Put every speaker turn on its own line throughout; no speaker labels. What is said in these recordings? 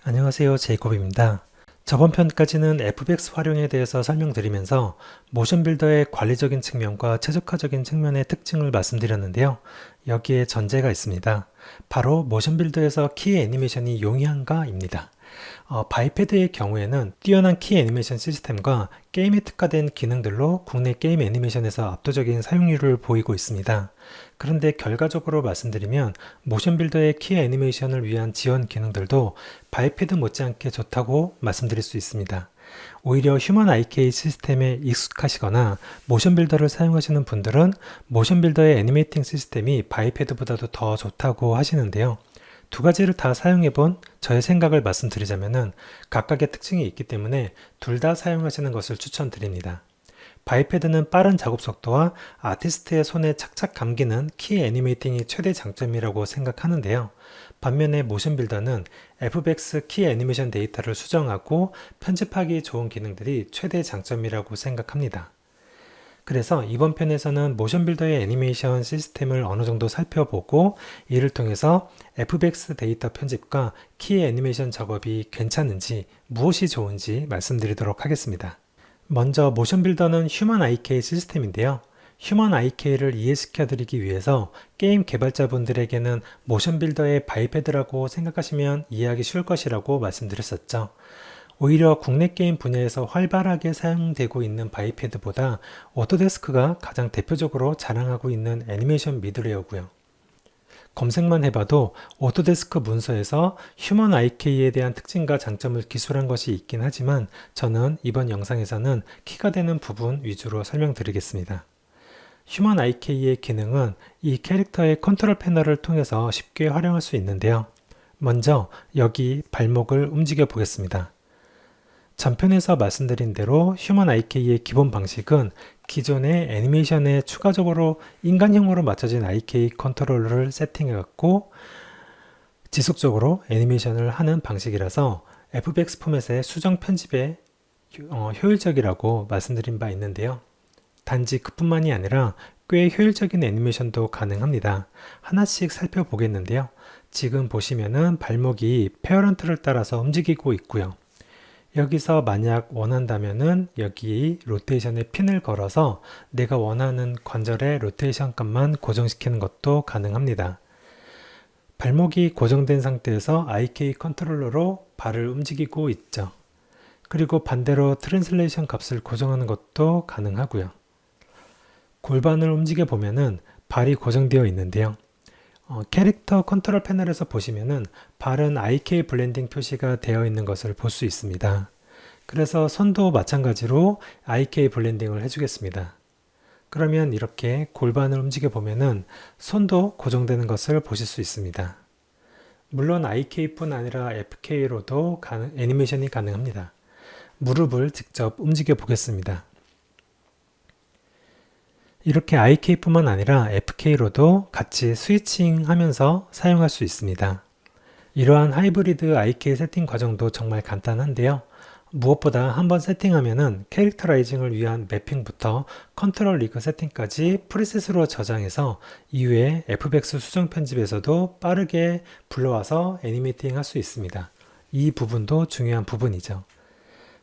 안녕하세요, 제이콥입니다. 저번 편까지는 FBX 활용에 대해서 설명드리면서 모션 빌더의 관리적인 측면과 최적화적인 측면의 특징을 말씀드렸는데요. 여기에 전제가 있습니다. 바로 모션 빌더에서 키 애니메이션이 용이한가입니다. 바이패드의 경우에는 뛰어난 키 애니메이션 시스템과 게임에 특화된 기능들로 국내 게임 애니메이션에서 압도적인 사용률을 보이고 있습니다. 그런데 결과적으로 말씀드리면 모션 빌더의 키 애니메이션을 위한 지원 기능들도 바이패드 못지않게 좋다고 말씀드릴 수 있습니다. 오히려 휴먼 IK 시스템에 익숙하시거나 모션 빌더를 사용하시는 분들은 모션 빌더의 애니메이팅 시스템이 바이패드보다도 더 좋다고 하시는데요. 두 가지를 다 사용해본 저의 생각을 말씀드리자면은 각각의 특징이 있기 때문에 둘 다 사용하시는 것을 추천드립니다. 바이패드는 빠른 작업 속도와 아티스트의 손에 착착 감기는 키 애니메이팅이 최대 장점이라고 생각하는데요. 반면에 모션 빌더는 FBX 키 애니메이션 데이터를 수정하고 편집하기 좋은 기능들이 최대 장점이라고 생각합니다. 그래서 이번 편에서는 모션 빌더의 애니메이션 시스템을 어느 정도 살펴보고 이를 통해서 FBX 데이터 편집과 키 애니메이션 작업이 괜찮은지 무엇이 좋은지 말씀드리도록 하겠습니다. 먼저 모션 빌더는 휴먼 IK 시스템인데요. 휴먼 IK를 이해시켜 드리기 위해서 게임 개발자분들에게는 모션 빌더의 바이패드라고 생각하시면 이해하기 쉬울 것이라고 말씀드렸었죠. 오히려 국내 게임 분야에서 활발하게 사용되고 있는 바이패드보다 오토데스크가 가장 대표적으로 자랑하고 있는 애니메이션 미드웨어고요. 검색만 해봐도 오토데스크 문서에서 휴먼 IK에 대한 특징과 장점을 기술한 것이 있긴 하지만 저는 이번 영상에서는 키가 되는 부분 위주로 설명드리겠습니다. 휴먼 IK의 기능은 이 캐릭터의 컨트롤 패널을 통해서 쉽게 활용할 수 있는데요. 먼저 여기 발목을 움직여 보겠습니다. 전편에서 말씀드린 대로 휴먼 IK의 기본 방식은 기존의 애니메이션에 추가적으로 인간형으로 맞춰진 IK 컨트롤러를 세팅해 갖고 지속적으로 애니메이션을 하는 방식이라서 FBX 포맷의 수정 편집에 효율적이라고 말씀드린 바 있는데요. 단지 그뿐만이 아니라 꽤 효율적인 애니메이션도 가능합니다. 하나씩 살펴보겠는데요. 지금 보시면은 발목이 페어런트를 따라서 움직이고 있고요. 여기서 만약 원한다면은 여기 로테이션에 핀을 걸어서 내가 원하는 관절의 로테이션 값만 고정시키는 것도 가능합니다. 발목이 고정된 상태에서 IK 컨트롤러로 발을 움직이고 있죠. 그리고 반대로 트랜슬레이션 값을 고정하는 것도 가능하고요. 골반을 움직여 보면은 발이 고정되어 있는데요. 캐릭터 컨트롤 패널에서 보시면은 발은 IK 블렌딩 표시가 되어 있는 것을 볼 수 있습니다. 그래서 손도 마찬가지로 IK 블렌딩을 해주겠습니다. 그러면 이렇게 골반을 움직여 보면은 손도 고정되는 것을 보실 수 있습니다. 물론 IK뿐 아니라 FK로도 애니메이션이 가능합니다. 무릎을 직접 움직여 보겠습니다. 이렇게 IK뿐만 아니라 FK로도 같이 스위칭 하면서 사용할 수 있습니다. 이러한 하이브리드 IK 세팅 과정도 정말 간단한데요. 무엇보다 한번 세팅하면은 캐릭터라이징을 위한 매핑부터 컨트롤 리그 세팅까지 프리셋으로 저장해서 이후에 FBX 수정 편집에서도 빠르게 불러와서 애니메이팅 할 수 있습니다. 이 부분도 중요한 부분이죠.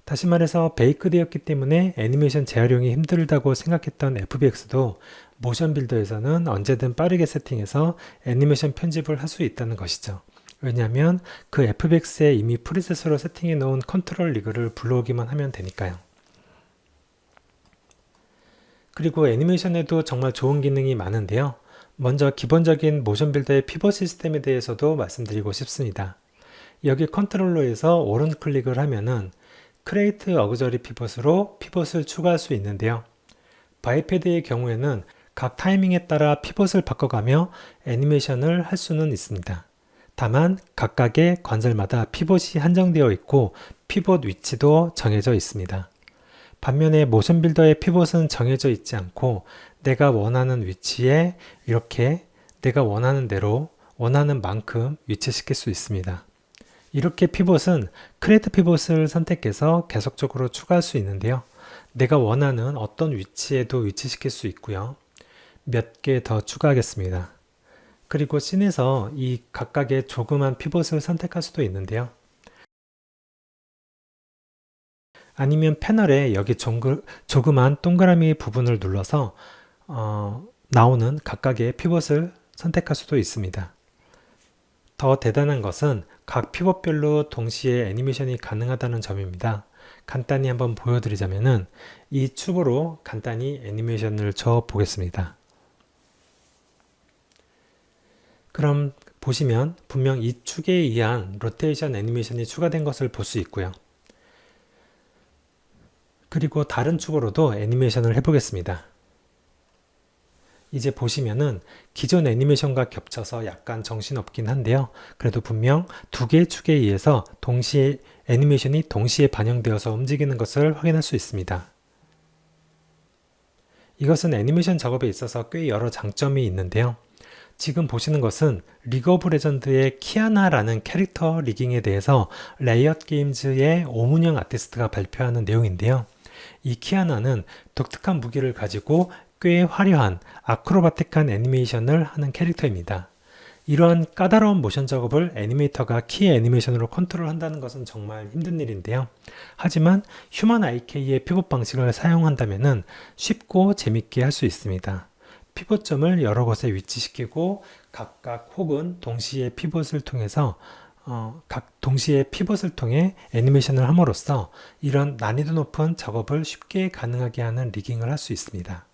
다시 말해서 베이크되었기 때문에 애니메이션 재활용이 힘들다고 생각했던 FBX도 모션 빌더에서는 언제든 빠르게 세팅해서 애니메이션 편집을 할 수 있다는 것이죠. 왜냐하면 그 FBX에 이미 프리셋으로 세팅해 놓은 컨트롤 리그를 불러오기만 하면 되니까요. 그리고 애니메이션에도 정말 좋은 기능이 많은데요. 먼저 기본적인 모션 빌더의 피벗 시스템에 대해서도 말씀드리고 싶습니다. 여기 컨트롤러에서 오른 클릭을 하면은 크레이트 어그저리 피벗으로 피벗을 추가할 수 있는데요. 바이패드의 경우에는 각 타이밍에 따라 피벗을 바꿔가며 애니메이션을 할 수는 있습니다. 다만 각각의 관절마다 피벗이 한정되어 있고 피벗 위치도 정해져 있습니다. 반면에 모션 빌더의 피벗은 정해져 있지 않고 내가 원하는 위치에 이렇게 내가 원하는 대로 원하는 만큼 위치시킬 수 있습니다. 이렇게 피벗은 크레이트 피벗을 선택해서 계속적으로 추가할 수 있는데요. 내가 원하는 어떤 위치에도 위치시킬 수 있고요. 몇 개 더 추가하겠습니다. 그리고 씬에서 이 각각의 조그만 피벗을 선택할 수도 있는데요. 아니면 패널에 여기 조그만 동그라미 부분을 눌러서 나오는 각각의 피벗을 선택할 수도 있습니다. 더 대단한 것은 각 피벗별로 동시에 애니메이션이 가능하다는 점입니다. 간단히 한번 보여드리자면은 이 축으로 간단히 애니메이션을 줘 보겠습니다. 그럼 보시면 분명 이 축에 의한 로테이션 애니메이션이 추가된 것을 볼 수 있고요. 그리고 다른 축으로도 애니메이션을 해보겠습니다. 이제 보시면은 기존 애니메이션과 겹쳐서 약간 정신없긴 한데요. 그래도 분명 두 개의 축에 의해서 동시에 애니메이션이 동시에 반영되어서 움직이는 것을 확인할 수 있습니다. 이것은 애니메이션 작업에 있어서 꽤 여러 장점이 있는데요. 지금 보시는 것은 리그 오브 레전드의 키아나라는 캐릭터 리깅에 대해서 레이엇 게임즈의 오문영 아티스트가 발표하는 내용인데요. 이 키아나는 독특한 무기를 가지고 꽤 화려한 아크로바틱한 애니메이션을 하는 캐릭터입니다. 이러한 까다로운 모션 작업을 애니메이터가 키 애니메이션으로 컨트롤한다는 것은 정말 힘든 일인데요. 하지만 휴먼 IK의 피벗 방식을 사용한다면 쉽고 재밌게 할 수 있습니다. 피벗점을 여러 곳에 위치시키고 각각 혹은 동시에 피벗을 통해서 동시에 피벗을 통해 애니메이션을 함으로써 이런 난이도 높은 작업을 쉽게 가능하게 하는 리깅을 할 수 있습니다.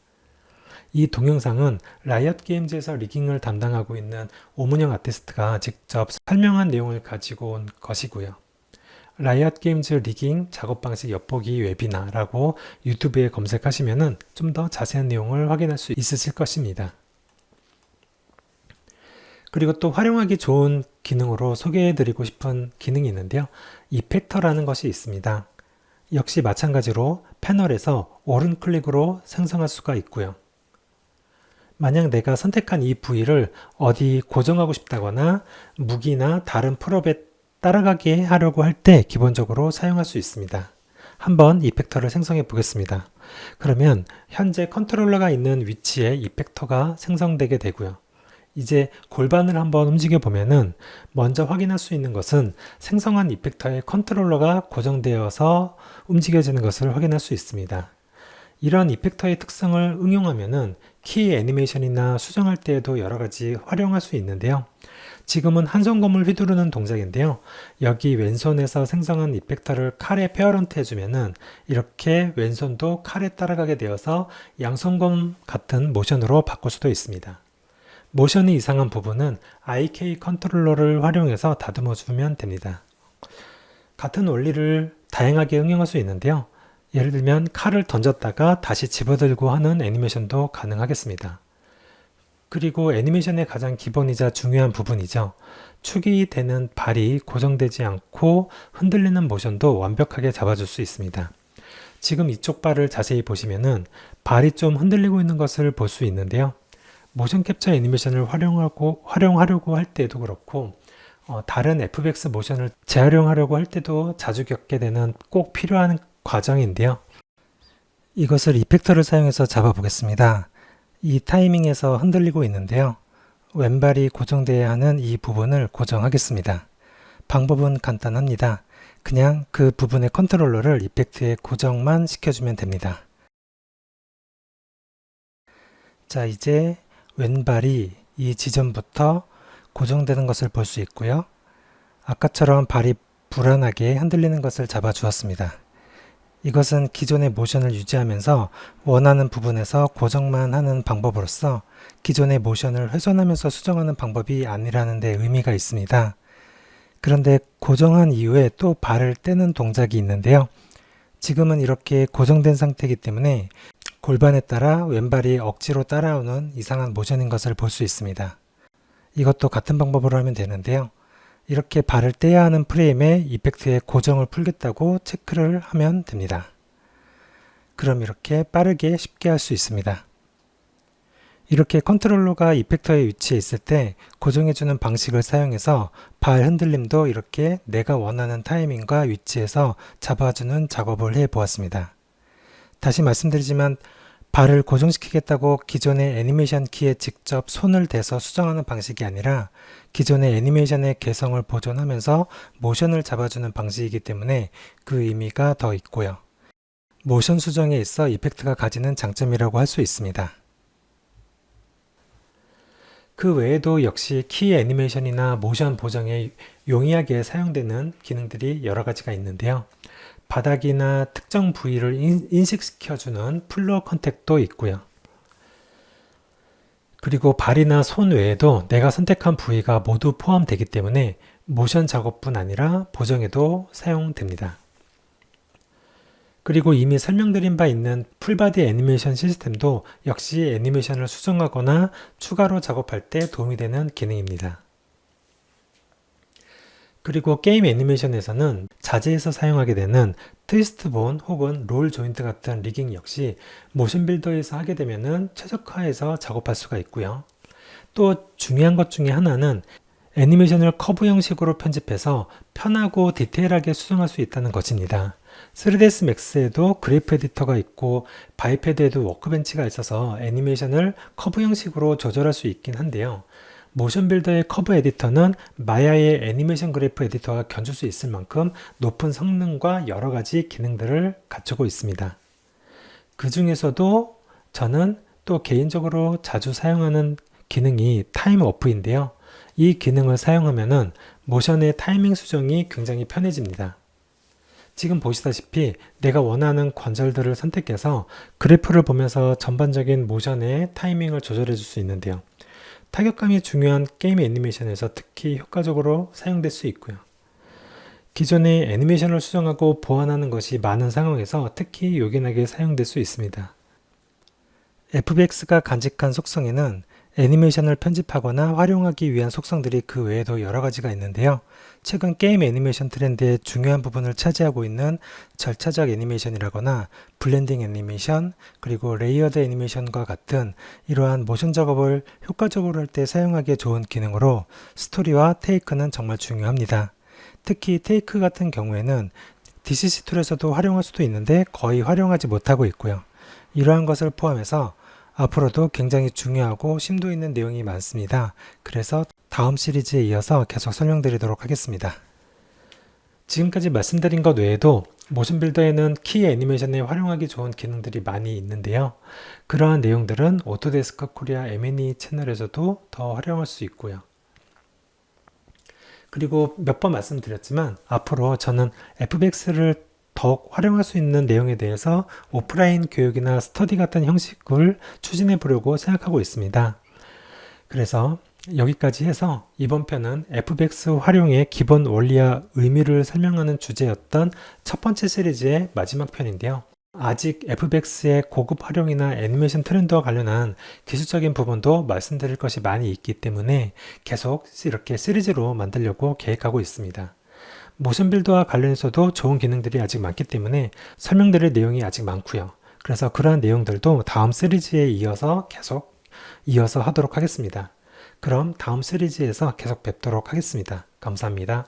이 동영상은 라이엇 게임즈에서 리깅을 담당하고 있는 오문영 아티스트가 직접 설명한 내용을 가지고 온 것이고요. 라이엇 게임즈 리깅 작업 방식 엿보기 웨비나라고 유튜브에 검색하시면 좀 더 자세한 내용을 확인할 수 있으실 것입니다. 그리고 또 활용하기 좋은 기능으로 소개해드리고 싶은 기능이 있는데요. 이펙터라는 것이 있습니다. 역시 마찬가지로 패널에서 오른 클릭으로 생성할 수가 있고요. 만약 내가 선택한 이 부위를 어디 고정하고 싶다거나 무기나 다른 프롭에 따라가게 하려고 할 때 기본적으로 사용할 수 있습니다. 한번 이펙터를 생성해 보겠습니다. 그러면 현재 컨트롤러가 있는 위치에 이펙터가 생성되게 되고요. 이제 골반을 한번 움직여 보면은 먼저 확인할 수 있는 것은 생성한 이펙터의 컨트롤러가 고정되어서 움직여지는 것을 확인할 수 있습니다. 이런 이펙터의 특성을 응용하면은 키 애니메이션이나 수정할 때에도 여러 가지 활용할 수 있는데요. 지금은 한 손검을 휘두르는 동작인데요. 여기 왼손에서 생성한 이펙터를 칼에 페어런트 해주면은 이렇게 왼손도 칼에 따라가게 되어서 양손검 같은 모션으로 바꿀 수도 있습니다. 모션이 이상한 부분은 IK 컨트롤러를 활용해서 다듬어 주면 됩니다. 같은 원리를 다양하게 응용할 수 있는데요. 예를 들면 칼을 던졌다가 다시 집어들고 하는 애니메이션도 가능하겠습니다. 그리고 애니메이션의 가장 기본이자 중요한 부분이죠. 축이 되는 발이 고정되지 않고 흔들리는 모션도 완벽하게 잡아줄 수 있습니다. 지금 이쪽 발을 자세히 보시면은 발이 좀 흔들리고 있는 것을 볼 수 있는데요. 모션 캡처 애니메이션을 활용하려고 할 때도 그렇고 다른 FX 모션을 재활용하려고 할 때도 자주 겪게 되는 꼭 필요한 과정인데요. 이것을 이펙터를 사용해서 잡아보겠습니다. 이 타이밍에서 흔들리고 있는데요. 왼발이 고정되어야 하는 이 부분을 고정하겠습니다. 방법은 간단합니다. 그냥 그 부분의 컨트롤러를 이펙트에 고정만 시켜주면 됩니다. 자, 이제 왼발이 이 지점부터 고정되는 것을 볼 수 있고요. 아까처럼 발이 불안하게 흔들리는 것을 잡아 주었습니다. 이것은 기존의 모션을 유지하면서 원하는 부분에서 고정만 하는 방법으로서 기존의 모션을 훼손하면서 수정하는 방법이 아니라는 데 의미가 있습니다. 그런데 고정한 이후에 또 발을 떼는 동작이 있는데요. 지금은 이렇게 고정된 상태이기 때문에 골반에 따라 왼발이 억지로 따라오는 이상한 모션인 것을 볼 수 있습니다. 이것도 같은 방법으로 하면 되는데요. 이렇게 발을 떼야 하는 프레임에 이펙트의 고정을 풀겠다고 체크를 하면 됩니다. 그럼 이렇게 빠르게 쉽게 할 수 있습니다. 이렇게 컨트롤러가 이펙터의 위치에 있을 때 고정해주는 방식을 사용해서 발 흔들림도 이렇게 내가 원하는 타이밍과 위치에서 잡아주는 작업을 해 보았습니다. 다시 말씀드리지만 발을 고정시키겠다고 기존의 애니메이션 키에 직접 손을 대서 수정하는 방식이 아니라 기존의 애니메이션의 개성을 보존하면서 모션을 잡아주는 방식이기 때문에 그 의미가 더 있고요. 모션 수정에 있어 이펙트가 가지는 장점이라고 할 수 있습니다. 그 외에도 역시 키 애니메이션이나 모션 보정에 용이하게 사용되는 기능들이 여러 가지가 있는데요. 바닥이나 특정 부위를 인식시켜주는 플로어 컨택도 있고요. 그리고 발이나 손 외에도 내가 선택한 부위가 모두 포함되기 때문에 모션 작업뿐 아니라 보정에도 사용됩니다. 그리고 이미 설명드린 바 있는 풀바디 애니메이션 시스템도 역시 애니메이션을 수정하거나 추가로 작업할 때 도움이 되는 기능입니다. 그리고 게임 애니메이션에서는 자재에서 사용하게 되는 트위스트 본 혹은 롤 조인트 같은 리깅 역시 모션 빌더에서 하게 되면 최적화해서 작업할 수가 있고요. 또 중요한 것 중에 하나는 애니메이션을 커브 형식으로 편집해서 편하고 디테일하게 수정할 수 있다는 것입니다. 3ds max에도 그래프 에디터가 있고 바이패드에도 워크벤치가 있어서 애니메이션을 커브 형식으로 조절할 수 있긴 한데요. 모션 빌더의 커브 에디터는 마야의 애니메이션 그래프 에디터가 견줄 수 있을 만큼 높은 성능과 여러 가지 기능들을 갖추고 있습니다. 그 중에서도 저는 또 개인적으로 자주 사용하는 기능이 타임 워프인데요. 이 기능을 사용하면은 모션의 타이밍 수정이 굉장히 편해집니다. 지금 보시다시피 내가 원하는 관절들을 선택해서 그래프를 보면서 전반적인 모션의 타이밍을 조절해 줄 수 있는데요. 타격감이 중요한 게임 애니메이션에서 특히 효과적으로 사용될 수 있고요. 기존의 애니메이션을 수정하고 보완하는 것이 많은 상황에서 특히 요긴하게 사용될 수 있습니다. FBX가 간직한 속성에는 애니메이션을 편집하거나 활용하기 위한 속성들이 그 외에도 여러 가지가 있는데요. 최근 게임 애니메이션 트렌드의 중요한 부분을 차지하고 있는 절차적 애니메이션이라거나 블렌딩 애니메이션, 그리고 레이어드 애니메이션과 같은 이러한 모션 작업을 효과적으로 할 때 사용하기에 좋은 기능으로 스토리와 테이크는 정말 중요합니다. 특히 테이크 같은 경우에는 DCC 툴에서도 활용할 수도 있는데 거의 활용하지 못하고 있고요. 이러한 것을 포함해서 앞으로도 굉장히 중요하고 심도 있는 내용이 많습니다. 그래서 다음 시리즈에 이어서 계속 설명드리도록 하겠습니다. 지금까지 말씀드린 것 외에도 모션 빌더에는 키 애니메이션에 활용하기 좋은 기능들이 많이 있는데요. 그러한 내용들은 오토데스크 코리아 M&E 채널에서도 더 활용할 수 있고요. 그리고 몇 번 말씀드렸지만 앞으로 저는 FBX를 더욱 활용할 수 있는 내용에 대해서 오프라인 교육이나 스터디 같은 형식을 추진해 보려고 생각하고 있습니다. 그래서 여기까지 해서 이번 편은 FBX 활용의 기본 원리와 의미를 설명하는 주제였던 첫 번째 시리즈의 마지막 편인데요. 아직 FBX의 고급 활용이나 애니메이션 트렌드와 관련한 기술적인 부분도 말씀드릴 것이 많이 있기 때문에 계속 이렇게 시리즈로 만들려고 계획하고 있습니다. 모션 빌더와 관련해서도 좋은 기능들이 아직 많기 때문에 설명드릴 내용이 아직 많고요. 그래서 그러한 내용들도 다음 시리즈에 이어서 계속 하도록 하겠습니다. 그럼 다음 시리즈에서 계속 뵙도록 하겠습니다. 감사합니다.